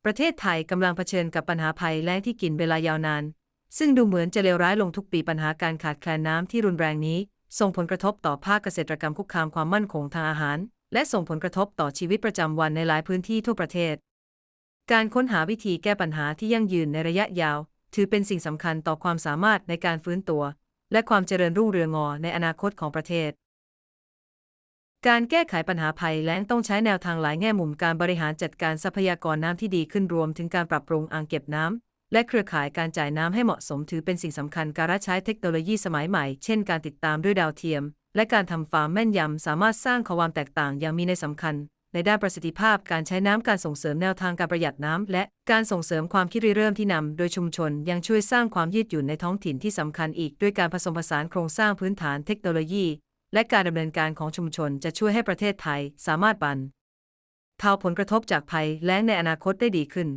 ประเทศไทยกำลังเผชิญกับปัญหาภัยแล้งที่กินเวลายาวนานซึ่งดูเหมือนจะเลวร้ายลงทุกปีปัญหาการขาดแคลนน้ำที่รุนแรงนี้ส่งผลกระทบต่อภาคเกษตรกรรมคุกคามความมั่นคงทางอาหารและส่งผลกระทบต่อชีวิตประจำวันในหลายพื้นที่ทั่วประเทศการค้นหาวิธีแก้ปัญหาที่ยั่งยืนในระยะยาวถือเป็นสิ่งสำคัญต่อความสามารถในการฟื้นตัวและความเจริญรุ่งเรืองในอนาคตของประเทศการแก้ไขปัญหาภัยแล้งต้องใช้แนวทางหลายแง่มุมการบริหารจัดการทรัพยากรน้ำที่ดีขึ้นรวมถึงการปรับปรุงอ่างเก็บน้ำและเครือข่ายการจ่ายน้ำให้เหมาะสมถือเป็นสิ่งสำคัญการใช้เทคโนโลยีสมัยใหม่เช่นการติดตามด้วยดาวเทียมและการทำฟาร์มแม่นยำสามารถสร้างความแตกต่างอย่างมีนัยสำคัญในด้านประสิทธิภาพการใช้น้ำการส่งเสริมแนวทางการประหยัดน้ำและการส่งเสริมความคิดริเริ่มที่นำโดยชุมชนยังช่วยสร้างความยืดหยุ่นในท้องถิ่นที่สำคัญอีกด้วยการผสมผสานโครงสร้างพื้นฐานเทคโนโลยีและการดำเนินการของชุมชนจะช่วยให้ประเทศไทยสามารถบรรเทาผลกระทบจากภัยแล้งในอนาคตได้ดีขึ้น